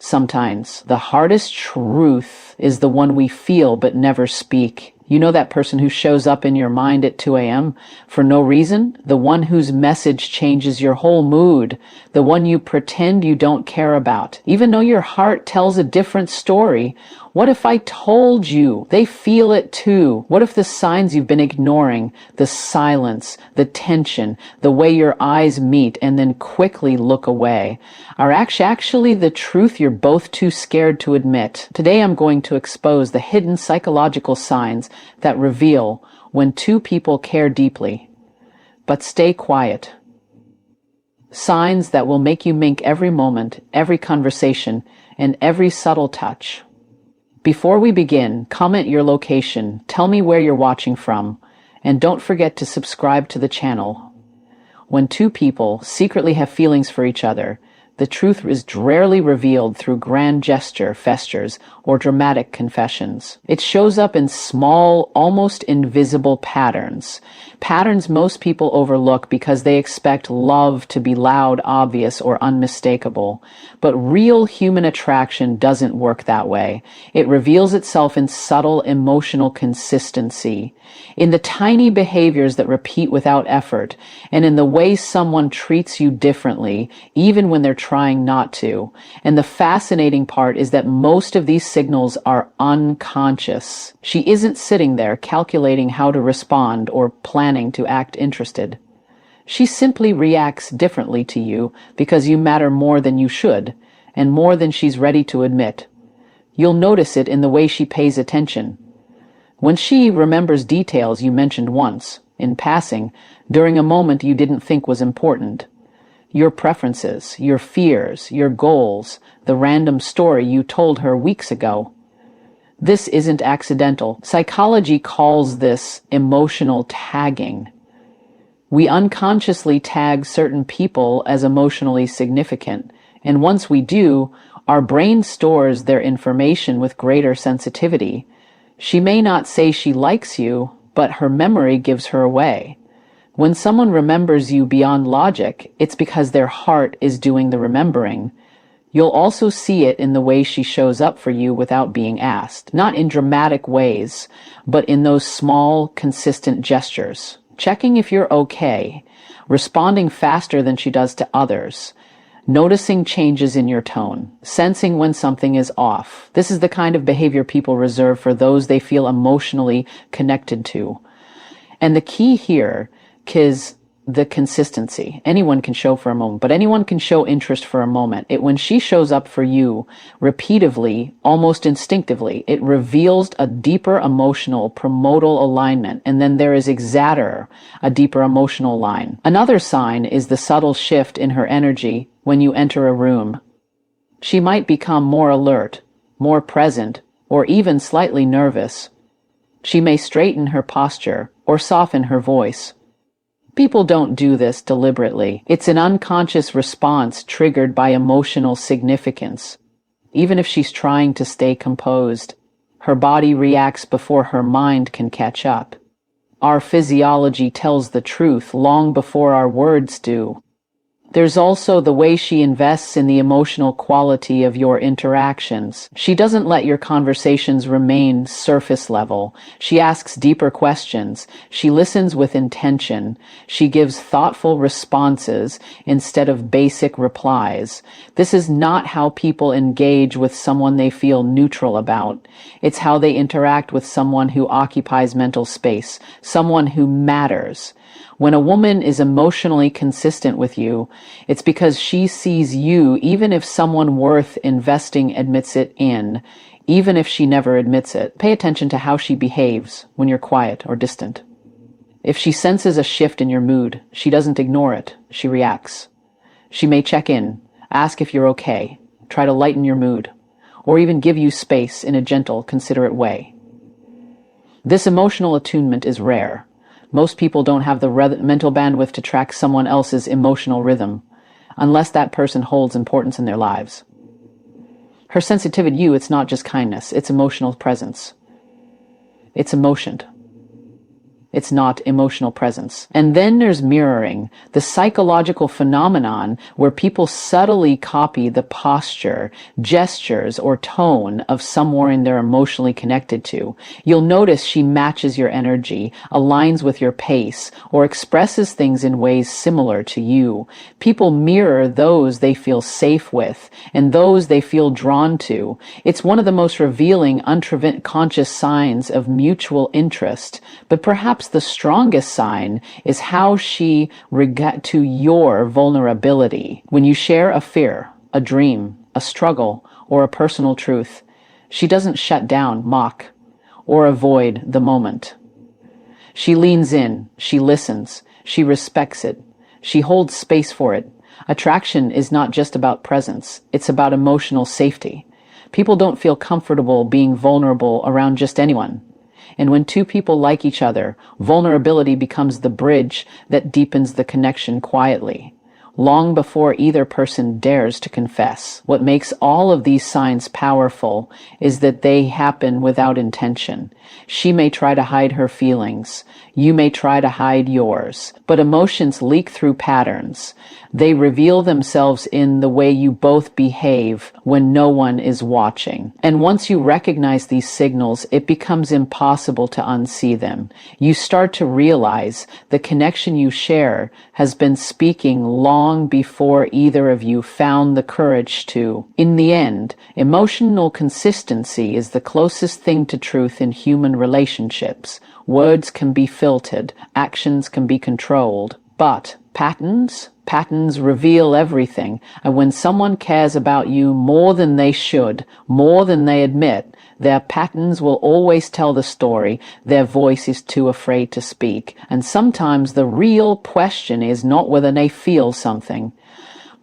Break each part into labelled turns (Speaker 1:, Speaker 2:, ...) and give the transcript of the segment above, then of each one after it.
Speaker 1: Sometimes the hardest truth is the one we feel but never speak. You know that person who shows up in your mind at 2 a.m. for no reason? The one whose message changes your whole mood. The one you pretend you don't care about, even though your heart tells a different story. What if I told you? They feel it too. What if the signs you've been ignoring, the silence, the tension, the way your eyes meet and then quickly look away, are actually the truth you're both too scared to admit? Today I'm going to expose the hidden psychological signs that reveal when two people care deeply, but stay quiet. Signs that will make you mink every moment, every conversation, and every subtle touch. Before we begin, comment your location, tell me where you're watching from, and don't forget to subscribe to the channel. When two people secretly have feelings for each other, the truth is rarely revealed through grand gestures or dramatic confessions. It shows up in small, almost invisible patterns. Patterns most people overlook because they expect love to be loud, obvious, or unmistakable. But real human attraction doesn't work that way. It reveals itself in subtle emotional consistency, in the tiny behaviors that repeat without effort, and in the way someone treats you differently, even when they're trying not to. And the fascinating part is that most of these signals are unconscious. She isn't sitting there calculating how to respond or planning to act interested. She simply reacts differently to you because you matter more than you should, and more than she's ready to admit. You'll notice it in the way she pays attention. When she remembers details you mentioned once, in passing, during a moment you didn't think was important. Your preferences, your fears, your goals, the random story you told her weeks ago. This isn't accidental. Psychology calls this emotional tagging. We unconsciously tag certain people as emotionally significant, and once we do, our brain stores their information with greater sensitivity. She may not say she likes you, but her memory gives her away. When someone remembers you beyond logic, it's because their heart is doing the remembering. You'll also see it in the way she shows up for you without being asked. Not in dramatic ways, but in those small, consistent gestures. Checking if you're okay, responding faster than she does to others, noticing changes in your tone, sensing when something is off. This is the kind of behavior people reserve for those they feel emotionally connected to. And the key here is the consistency. Anyone can show for a moment, but anyone can show interest for a moment. When she shows up for you repeatedly, almost instinctively, it reveals a deeper emotional premodal alignment, and then there is a deeper emotional line. Another sign is the subtle shift in her energy when you enter a room. She might become more alert, more present, or even slightly nervous. She may straighten her posture or soften her voice. People don't do this deliberately. It's an unconscious response triggered by emotional significance. Even if she's trying to stay composed, her body reacts before her mind can catch up. Our physiology tells the truth long before our words do. There's also the way she invests in the emotional quality of your interactions. She doesn't let your conversations remain surface level. She asks deeper questions. She listens with intention. She gives thoughtful responses instead of basic replies. This is not how people engage with someone they feel neutral about. It's how they interact with someone who occupies mental space, someone who matters. When a woman is emotionally consistent with you, it's because she sees you even if someone worth investing admits it in, even if she never admits it. Pay attention to how she behaves when you're quiet or distant. If she senses a shift in your mood, she doesn't ignore it, she reacts. She may check in, ask if you're okay, try to lighten your mood, or even give you space in a gentle, considerate way. This emotional attunement is rare. Most people don't have the mental bandwidth to track someone else's emotional rhythm, unless that person holds importance in their lives. Her sensitivity to you, it's not just kindness, it's emotional presence. It's emotion. It's not emotional presence. And then there's mirroring, the psychological phenomenon where people subtly copy the posture, gestures, or tone of someone they're emotionally connected to. You'll notice she matches your energy, aligns with your pace, or expresses things in ways similar to you. People mirror those they feel safe with and those they feel drawn to. It's one of the most revealing, unconscious signs of mutual interest, but perhaps the strongest sign is how she reacts to your vulnerability. When you share a fear, a dream, a struggle, or a personal truth, she doesn't shut down, mock, or avoid the moment. She leans in, she listens, she respects it, she holds space for it. Attraction is not just about presence, it's about emotional safety. People don't feel comfortable being vulnerable around just anyone. And when two people like each other, vulnerability becomes the bridge that deepens the connection quietly, long before either person dares to confess. What makes all of these signs powerful is that they happen without intention. She may try to hide her feelings. You may try to hide yours. But emotions leak through patterns. They reveal themselves in the way you both behave when no one is watching. And once you recognize these signals, it becomes impossible to unsee them. You start to realize the connection you share has been speaking long before either of you found the courage to. In the end, emotional consistency is the closest thing to truth in human relationships. Words can be filtered, actions can be controlled, but patterns reveal everything. And when someone cares about you more than they should, more than they admit, their patterns will always tell the story. Their voice is too afraid to speak. And sometimes the real question is not whether they feel something,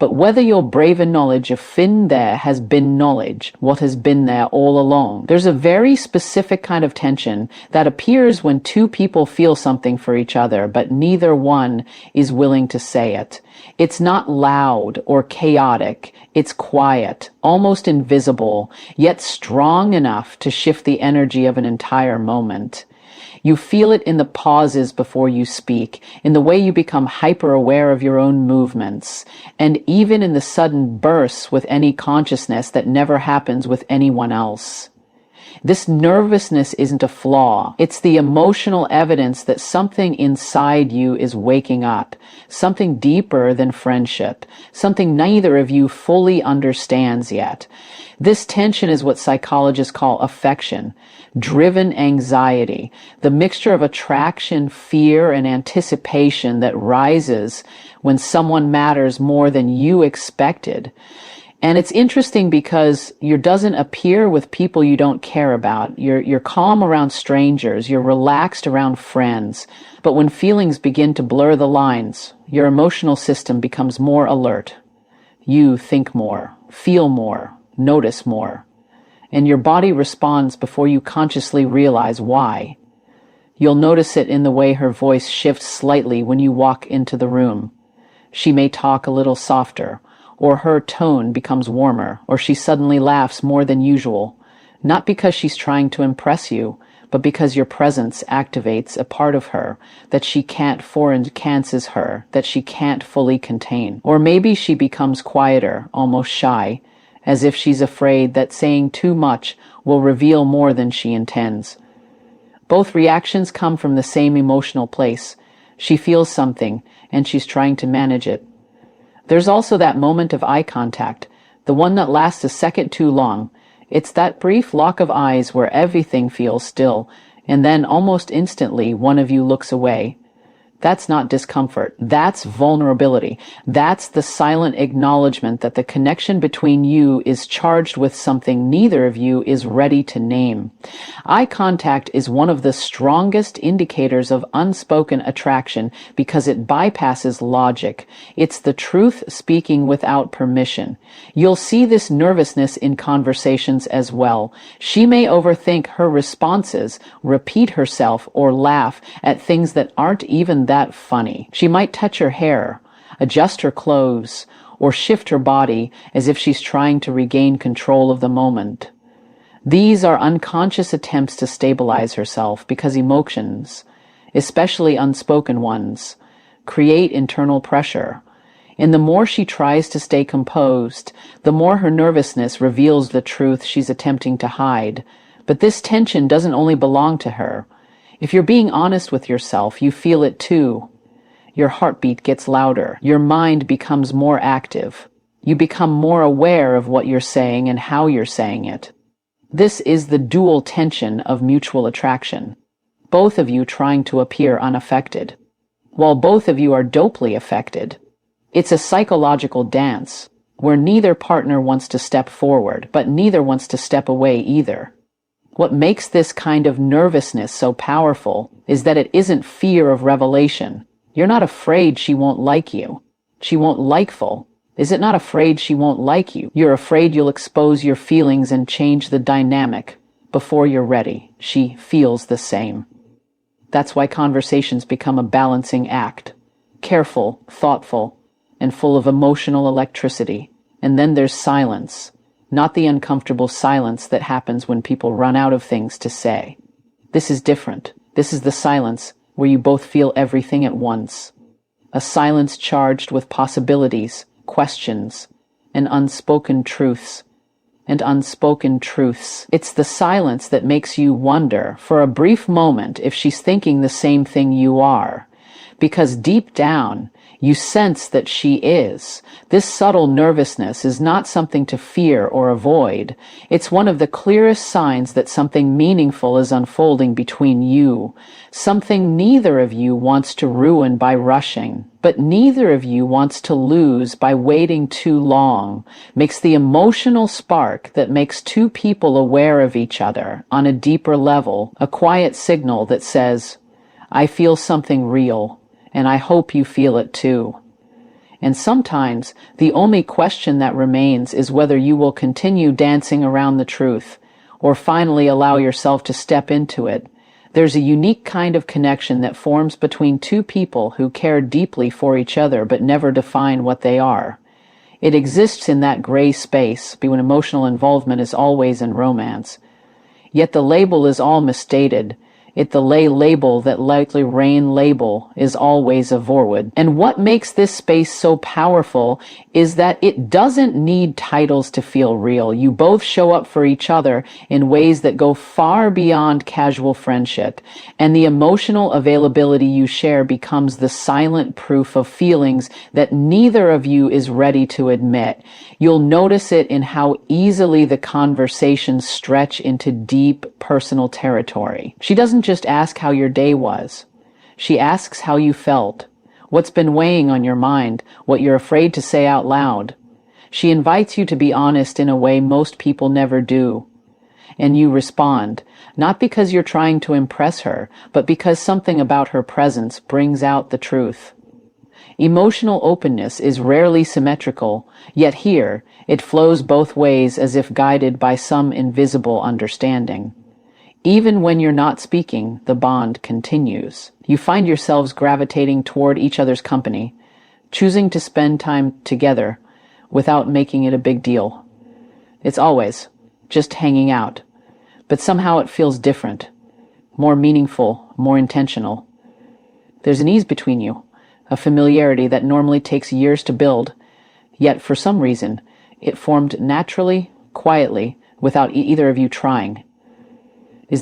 Speaker 1: but whether your braver knowledge of there has been knowledge, what has been there all along. There's a very specific kind of tension that appears when two people feel something for each other, but neither one is willing to say it. It's not loud or chaotic. It's quiet, almost invisible, yet strong enough to shift the energy of an entire moment. You feel it in the pauses before you speak, in the way you become hyper-aware of your own movements, and even in the sudden bursts with any consciousness that never happens with anyone else. This nervousness isn't a flaw. It's the emotional evidence that something inside you is waking up, something deeper than friendship, something neither of you fully understands yet. This tension is what psychologists call affection-driven anxiety, the mixture of attraction, fear, and anticipation that rises when someone matters more than you expected. And it's interesting because it doesn't appear with people you don't care about. You're calm around strangers, you're relaxed around friends. But when feelings begin to blur the lines, your emotional system becomes more alert. You think more, feel more, notice more. And your body responds before you consciously realize why. You'll notice it in the way her voice shifts slightly when you walk into the room. She may talk a little softer, or her tone becomes warmer, or she suddenly laughs more than usual, not because she's trying to impress you, but because your presence activates a part of her that she can't that she can't fully contain. Or maybe she becomes quieter, almost shy, as if she's afraid that saying too much will reveal more than she intends. Both reactions come from the same emotional place. She feels something, and she's trying to manage it. There's also that moment of eye contact, the one that lasts a second too long. It's that brief lock of eyes where everything feels still, and then almost instantly one of you looks away. That's not discomfort. That's vulnerability. That's the silent acknowledgement that the connection between you is charged with something neither of you is ready to name. Eye contact is one of the strongest indicators of unspoken attraction because it bypasses logic. It's the truth speaking without permission. You'll see this nervousness in conversations as well. She may overthink her responses, repeat herself, or laugh at things that aren't even that funny. She might touch her hair, adjust her clothes, or shift her body as if she's trying to regain control of the moment. These are unconscious attempts to stabilize herself because especially unspoken ones, create internal pressure. And the more she tries to stay composed, the more her nervousness reveals the truth she's attempting to hide. But this tension doesn't only belong to her. If you're being honest with yourself, you feel it too. Your heartbeat gets louder. Your mind becomes more active. You become more aware of what you're saying and how you're saying it. This is the dual tension of mutual attraction. Both of you trying to appear unaffected, while both of you are dopely affected. It's a psychological dance where neither partner wants to step forward, but neither wants to step away either. What makes this kind of nervousness so powerful is that it isn't fear of revelation. You're not afraid she won't like you. She won't likeful. Is it not afraid she won't like you? You're afraid you'll expose your feelings and change the dynamic before you're ready. She feels the same. That's why conversations become a balancing act. Careful, thoughtful, and full of emotional electricity. And then there's silence. Not the uncomfortable silence that happens when people run out of things to say. This is different. This is the silence where you both feel everything at once. A silence charged with possibilities, questions, and unspoken truths. It's the silence that makes you wonder for a brief moment if she's thinking the same thing you are. Because deep down, you sense that she is. This subtle nervousness is not something to fear or avoid. It's one of the clearest signs that something meaningful is unfolding between you. Something neither of you wants to ruin by rushing, but neither of you wants to lose by waiting too long. Makes the emotional spark that makes two people aware of each other on a deeper level, a quiet signal that says, I feel something real. And I hope you feel it too. And sometimes the only question that remains is whether you will continue dancing around the truth or finally allow yourself to step into it. There's a unique kind of connection that forms between two people who care deeply for each other but never define what they are. It exists in that gray space between emotional involvement is always in romance. Yet the label is all misstated. The label that likely rain label is always a vorwood. And what makes this space so powerful is that it doesn't need titles to feel real. You both show up for each other in ways that go far beyond casual friendship. And the emotional availability you share becomes the silent proof of feelings that neither of you is ready to admit. You'll notice it in how easily the conversations stretch into deep personal territory. She doesn't just ask how your day was. She asks how you felt, what's been weighing on your mind, what you're afraid to say out loud. She invites you to be honest in a way most people never do. And you respond, not because you're trying to impress her, but because something about her presence brings out the truth. Emotional openness is rarely symmetrical, yet here it flows both ways as if guided by some invisible understanding. Even when you're not speaking, the bond continues. You find yourselves gravitating toward each other's company, choosing to spend time together without making it a big deal. It's always just hanging out, but somehow it feels different, more meaningful, more intentional. There's an ease between you, a familiarity that normally takes years to build, yet for some reason, it formed naturally, quietly, without either of you trying.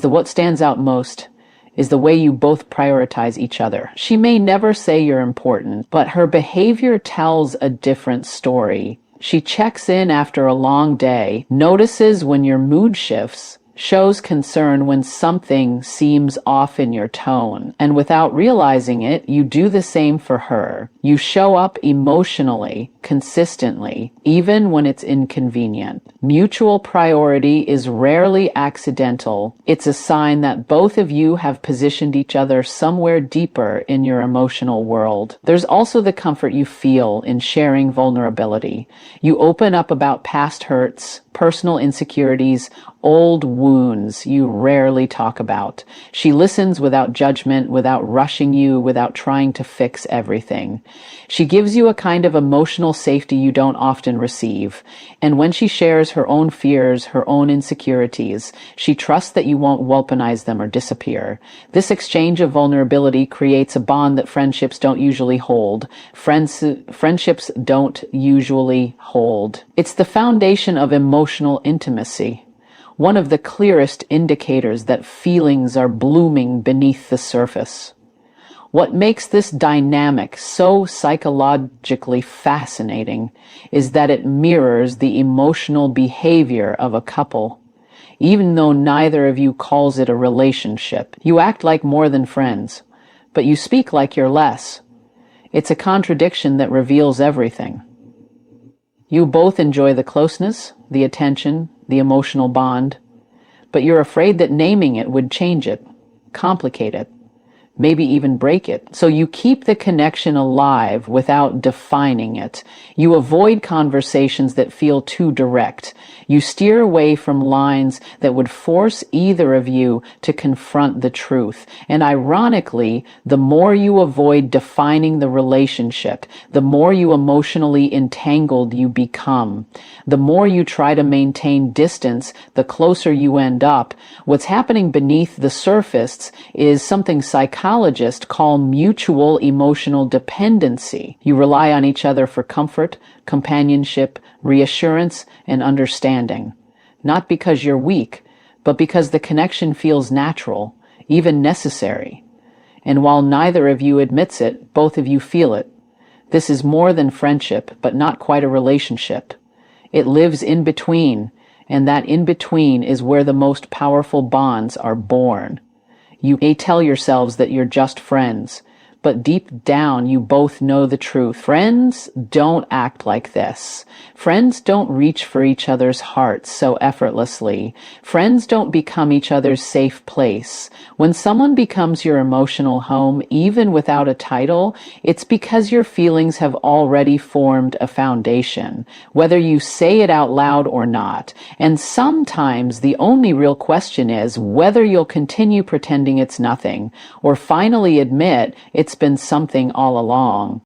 Speaker 1: What stands out most is the way you both prioritize each other. She may never say you're important, but her behavior tells a different story. She checks in after a long day, notices when your mood shifts, shows concern when something seems off in your tone, and without realizing it, you do the same for her. You show up emotionally, consistently, even when it's inconvenient. Mutual priority is rarely accidental. It's a sign that both of you have positioned each other somewhere deeper in your emotional world. There's also the comfort you feel in sharing vulnerability. You open up about past hurts, personal insecurities, old wounds you rarely talk about. She listens without judgment, without rushing you, without trying to fix everything. She gives you a kind of emotional safety you don't often receive. And when she shares her own fears, her own insecurities, she trusts that you won't weaponize them or disappear. This exchange of vulnerability creates a bond that friendships don't usually hold. Friendships don't usually hold. It's the foundation of emotional intimacy. One of the clearest indicators that feelings are blooming beneath the surface. What makes this dynamic so psychologically fascinating is that it mirrors the emotional behavior of a couple. Even though neither of you calls it a relationship, you act like more than friends, but you speak like you're less. It's a contradiction that reveals everything. You both enjoy the closeness, the attention, the emotional bond, but you're afraid that naming it would change it, complicate it, maybe even break it. So you keep the connection alive without defining it. You avoid conversations that feel too direct. You steer away from lines that would force either of you to confront the truth. And ironically, the more you avoid defining the relationship, the more you emotionally entangled you become. The more you try to maintain distance, the closer you end up. What's happening beneath the surface is something psychologists call mutual emotional dependency. You rely on each other for comfort, companionship, reassurance, and understanding. Not because you're weak, but because the connection feels natural, even necessary. And while neither of you admits it, both of you feel it. This is more than friendship, but not quite a relationship. It lives in between, and that in between is where the most powerful bonds are born. You may tell yourselves that you're just friends, but deep down you both know the truth. Friends don't act like this. Friends don't reach for each other's hearts so effortlessly. Friends don't become each other's safe place. When someone becomes your emotional home, even without a title, it's because your feelings have already formed a foundation, whether you say it out loud or not. And sometimes the only real question is whether you'll continue pretending it's nothing, or finally admit it's been something all along.